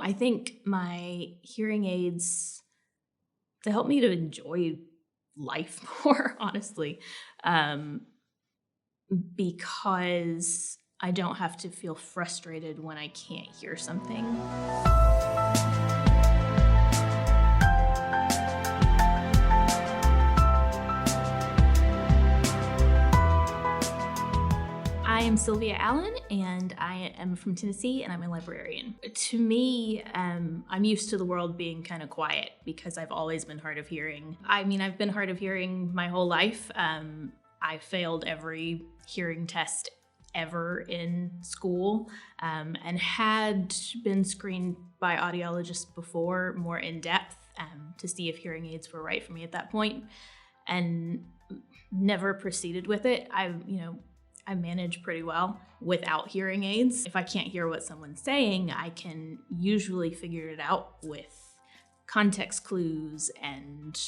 I think my hearing aids, they help me to enjoy life more, honestly, because I don't have to feel frustrated when I can't hear something. I am Sylvia Allen, and I am from Tennessee, and I'm a librarian. To me, I'm used to the world being kind of quiet because I've always been hard of hearing. I mean, I've been hard of hearing my whole life. I failed every hearing test ever in school, and had been screened by audiologists before, more in depth, to see if hearing aids were right for me at that point, and never proceeded with it. I manage pretty well without hearing aids. If I can't hear what someone's saying, I can usually figure it out with context clues and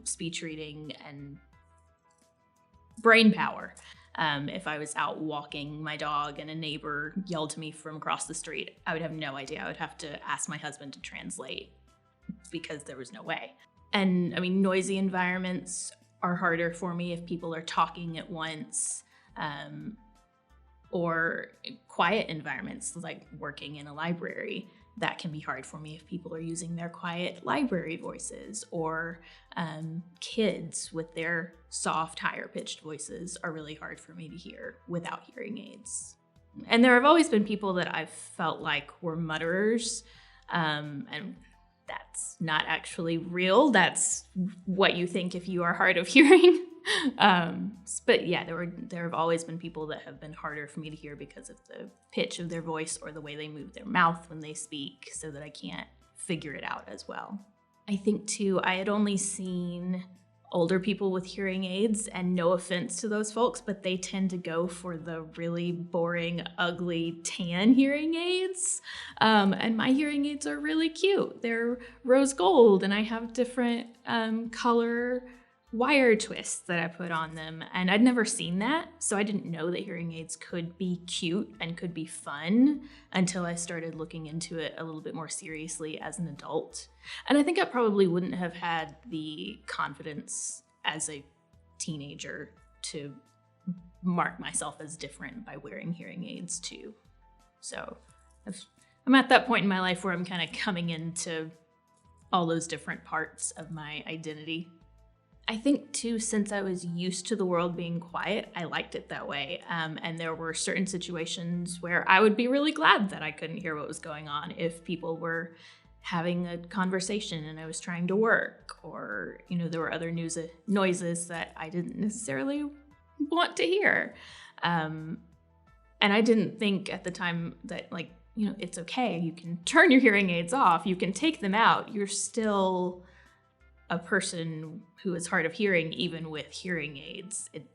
speech reading and brain power. If I was out walking my dog and a neighbor yelled to me from across the street, I would have no idea. I would have to ask my husband to translate because there was no way. And I mean, noisy environments are harder for me if people are talking at once. Or quiet environments like working in a library. That can be hard for me if people are using their quiet library voices, or kids with their soft, higher pitched voices are really hard for me to hear without hearing aids. And there have always been people that I've felt like were mutterers, and that's not actually real. That's what you think if you are hard of hearing. But yeah, there have always been people that have been harder for me to hear because of the pitch of their voice or the way they move their mouth when they speak, so that I can't figure it out as well. I think too, I had only seen older people with hearing aids, and no offense to those folks, but they tend to go for the really boring, ugly tan hearing aids. And my hearing aids are really cute. They're rose gold, and I have different color wire twists that I put on them, and I'd never seen that, so I didn't know that hearing aids could be cute and could be fun until I started looking into it a little bit more seriously as an adult. And I think I probably wouldn't have had the confidence as a teenager to mark myself as different by wearing hearing aids too. So I'm at that point in my life where I'm kind of coming into all those different parts of my identity. I think too, since I was used to the world being quiet, I liked it that way. And there were certain situations where I would be really glad that I couldn't hear what was going on if people were having a conversation and I was trying to work, or, there were other noises that I didn't necessarily want to hear. And I didn't think at the time that, it's okay. You can turn your hearing aids off. You can take them out. You're still a person who is hard of hearing, even with hearing aids. It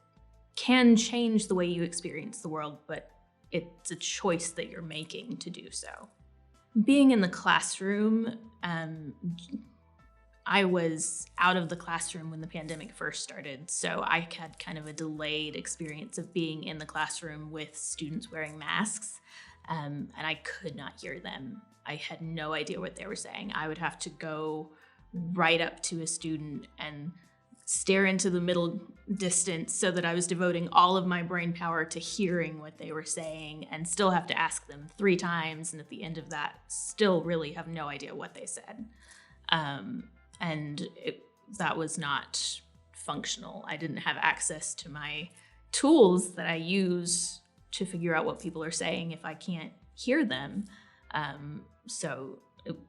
can change the way you experience the world, but it's a choice that you're making to do so. Being in the classroom, I was out of the classroom when the pandemic first started, so I had kind of a delayed experience of being in the classroom with students wearing masks, and I could not hear them. I had no idea what they were saying. I would have to go right up to a student and stare into the middle distance so that I was devoting all of my brain power to hearing what they were saying, and still have to ask them 3 times, and at the end of that still really have no idea what they said. That was not functional. I didn't have access to my tools that I use to figure out what people are saying if I can't hear them. So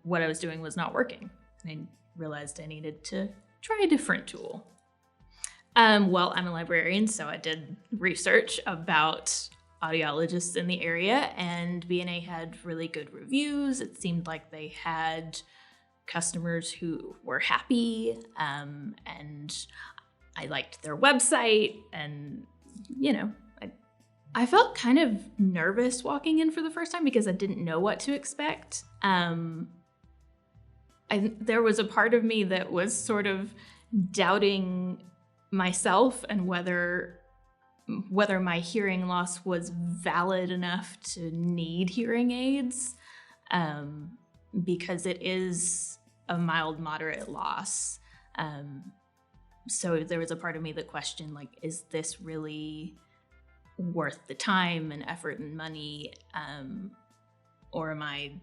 what I was doing was not working. I realized I needed to try a different tool. Well, I'm a librarian, so I did research about audiologists in the area, and BNA had really good reviews. It seemed like they had customers who were happy, and I liked their website, and I felt kind of nervous walking in for the first time because I didn't know what to expect. There was a part of me that was sort of doubting myself and whether my hearing loss was valid enough to need hearing aids. because it is a mild, moderate loss. So there was a part of me that questioned, like, is this really worth the time and effort and money? Or am I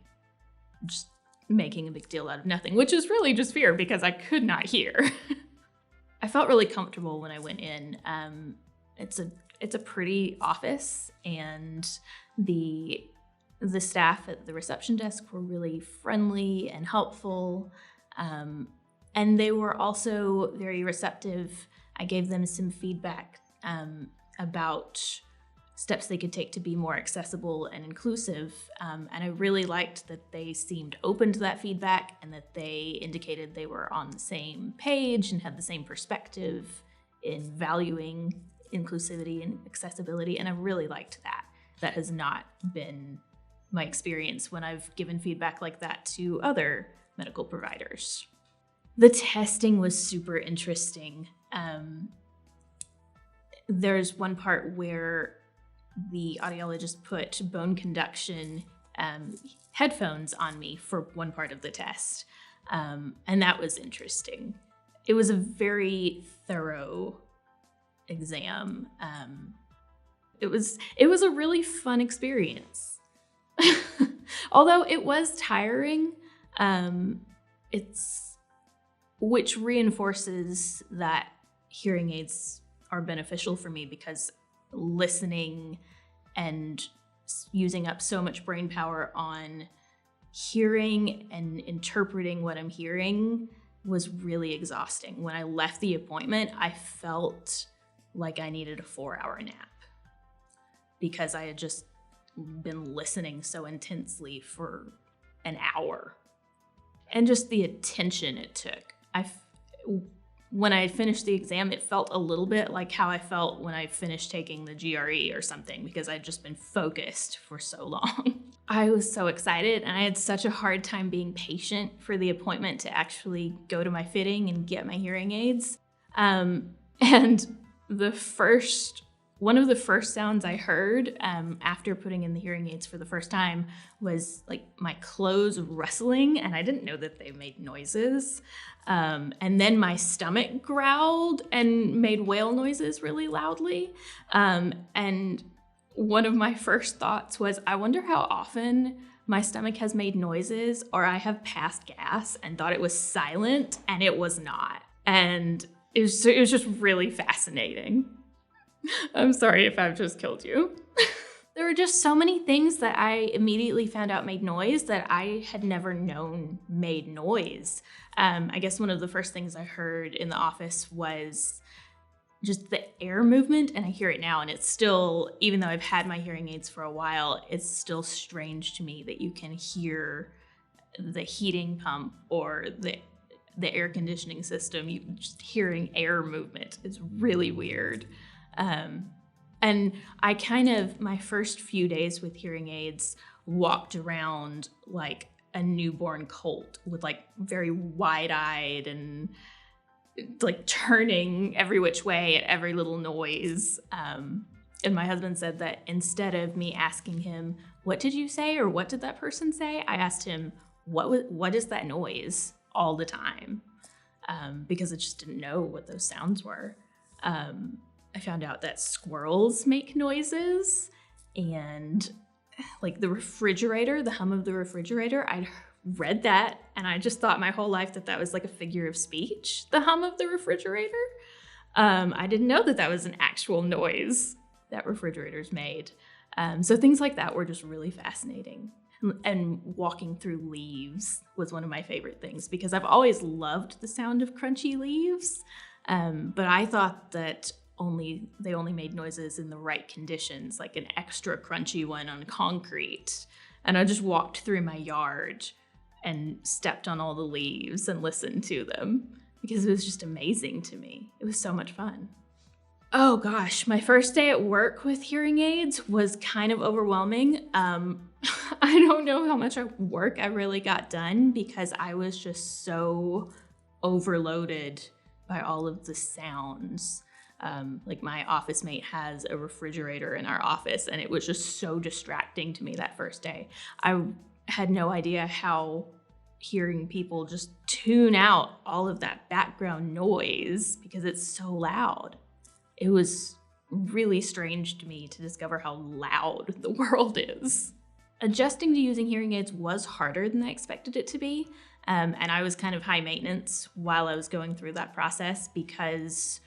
just making a big deal out of nothing? Which is really just fear, because I could not hear. I felt really comfortable when I went in. It's a pretty office, and the staff at the reception desk were really friendly and helpful. And they were also very receptive. I gave them some feedback about steps they could take to be more accessible and inclusive. And I really liked that they seemed open to that feedback, and that they indicated they were on the same page and had the same perspective in valuing inclusivity and accessibility. And I really liked that. That has not been my experience when I've given feedback like that to other medical providers. The testing was super interesting. There's one part where the audiologist put bone conduction headphones on me for one part of the test. And that was interesting. It was a very thorough exam. It was a really fun experience. Although it was tiring, which reinforces that hearing aids are beneficial for me, because listening and using up so much brain power on hearing and interpreting what I'm hearing was really exhausting. When I left the appointment, I felt like I needed a 4-hour nap, because I had just been listening so intensely for an hour. And just the attention it took. When I finished the exam, it felt a little bit like how I felt when I finished taking the GRE or something, because I'd just been focused for so long. I was so excited, and I had such a hard time being patient for the appointment to actually go to my fitting and get my hearing aids. And one of the first sounds I heard after putting in the hearing aids for the first time was like my clothes rustling, and I didn't know that they made noises. And then my stomach growled and made whale noises really loudly. And one of my first thoughts was, I wonder how often my stomach has made noises, or I have passed gas and thought it was silent, and it was not. And it was just really fascinating. I'm sorry if I've just killed you. There were just so many things that I immediately found out made noise that I had never known made noise. I guess one of the first things I heard in the office was just the air movement, and I hear it now, and it's still, even though I've had my hearing aids for a while, it's still strange to me that you can hear the heating pump or the air conditioning system. You just hearing air movement is really weird. And I my first few days with hearing aids walked around like a newborn colt, with like very wide-eyed and like turning every which way at every little noise. And my husband said that instead of me asking him, what did you say? Or what did that person say? I asked him, what is that noise, all the time? Because I just didn't know what those sounds were. I found out that squirrels make noises, and like the refrigerator, the hum of the refrigerator, I'd read that, and I just thought my whole life that was like a figure of speech, the hum of the refrigerator. I didn't know that was an actual noise that refrigerators made. So things like that were just really fascinating. And walking through leaves was one of my favorite things, because I've always loved the sound of crunchy leaves, but I thought that they only made noises in the right conditions, like an extra crunchy one on concrete. And I just walked through my yard and stepped on all the leaves and listened to them, because it was just amazing to me. It was so much fun. Oh gosh, my first day at work with hearing aids was kind of overwhelming. I don't know how much work I really got done, because I was just so overloaded by all of the sounds. Like my office mate has a refrigerator in our office, and it was just so distracting to me that first day. I had no idea how hearing people just tune out all of that background noise because it's so loud. It was really strange to me to discover how loud the world is. Adjusting to using hearing aids was harder than I expected it to be. And I was kind of high maintenance while I was going through that process because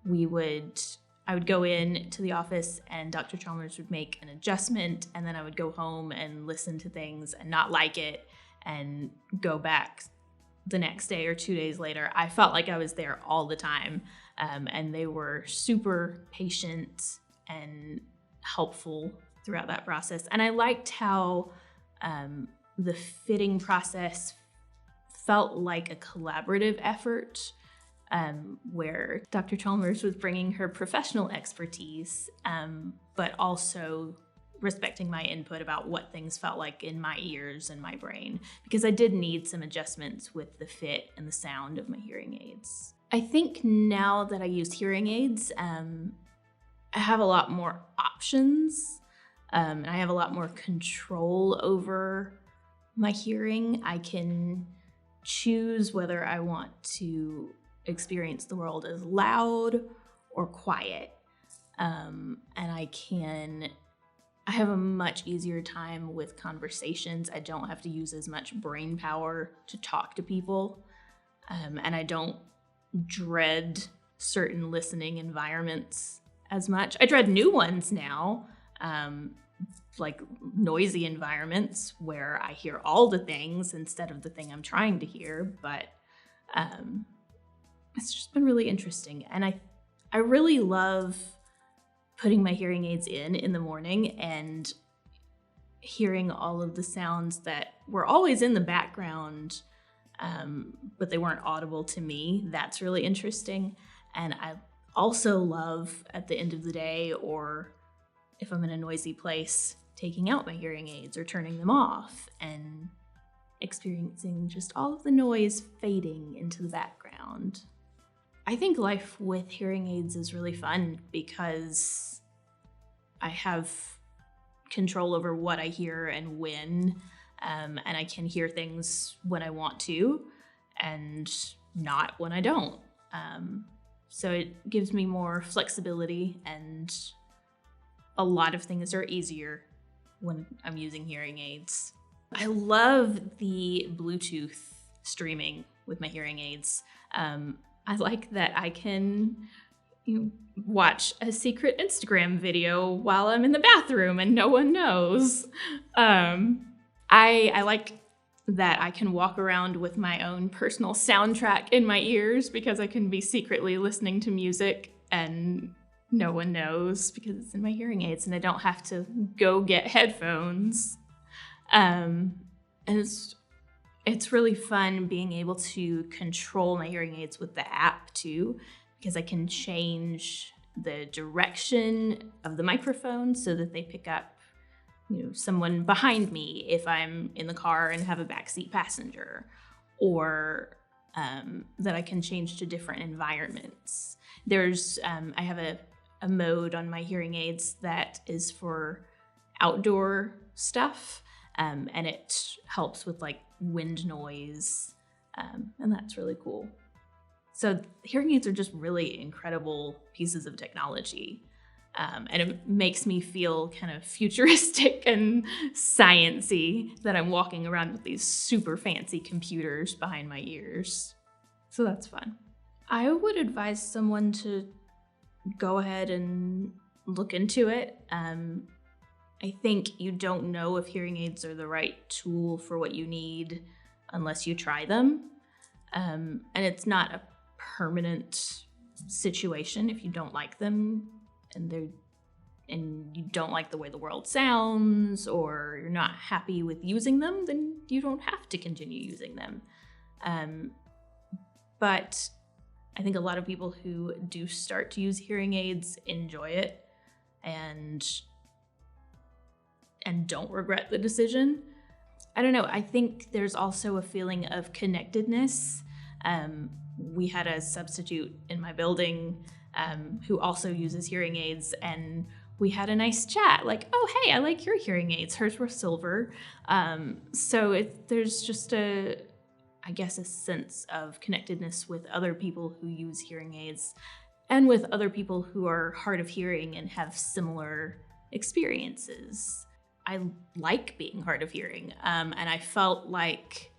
I would go in to the office and Dr. Chalmers would make an adjustment, and then I would go home and listen to things and not like it and go back the next day or 2 days later. I felt like I was there all the time, and they were super patient and helpful throughout that process. And I liked how the fitting process felt like a collaborative effort, where Dr. Chalmers was bringing her professional expertise, but also respecting my input about what things felt like in my ears and my brain, because I did need some adjustments with the fit and the sound of my hearing aids. I think now that I use hearing aids, I have a lot more options, and I have a lot more control over my hearing. I can choose whether I want to experience the world as loud or quiet. And I have a much easier time with conversations. I don't have to use as much brain power to talk to people. And I don't dread certain listening environments as much. I dread new ones now, like noisy environments where I hear all the things instead of the thing I'm trying to hear. But it's just been really interesting. And I really love putting my hearing aids in the morning and hearing all of the sounds that were always in the background, but they weren't audible to me. That's really interesting. And I also love at the end of the day, or if I'm in a noisy place, taking out my hearing aids or turning them off and experiencing just all of the noise fading into the background. I think life with hearing aids is really fun because I have control over what I hear and when, and I can hear things when I want to and not when I don't. So it gives me more flexibility, and a lot of things are easier when I'm using hearing aids. I love the Bluetooth streaming with my hearing aids. I like that I can watch a secret Instagram video while I'm in the bathroom and no one knows. I like that I can walk around with my own personal soundtrack in my ears because I can be secretly listening to music and no one knows because it's in my hearing aids and I don't have to go get headphones. And it's really fun being able to control my hearing aids with the app too, because I can change the direction of the microphone so that they pick up, someone behind me if I'm in the car and have a backseat passenger, or that I can change to different environments. There's, I have a mode on my hearing aids that is for outdoor stuff, and it helps with like wind noise, and that's really cool. So hearing aids are just really incredible pieces of technology, and it makes me feel kind of futuristic and science-y that I'm walking around with these super fancy computers behind my ears. So that's fun. I would advise someone to go ahead and look into it. I think you don't know if hearing aids are the right tool for what you need unless you try them. And it's not a permanent situation. If you don't like them and you don't like the way the world sounds, or you're not happy with using them, then you don't have to continue using them. But I think a lot of people who do start to use hearing aids enjoy it and don't regret the decision. I don't know. I think there's also a feeling of connectedness. We had a substitute in my building who also uses hearing aids, and we had a nice chat like, oh, hey, I like your hearing aids. Hers were silver. So there's just a I guess, a sense of connectedness with other people who use hearing aids and with other people who are hard of hearing and have similar experiences. I like being hard of hearing, and I felt like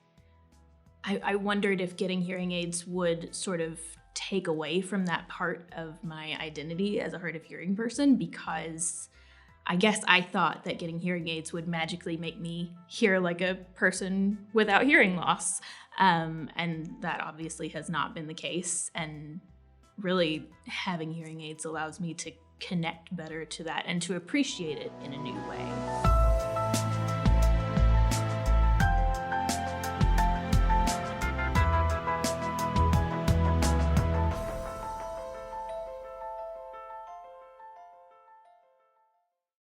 I wondered if getting hearing aids would sort of take away from that part of my identity as a hard of hearing person, because I guess I thought that getting hearing aids would magically make me hear like a person without hearing loss. And that obviously has not been the case. And really, having hearing aids allows me to connect better to that and to appreciate it in a new way.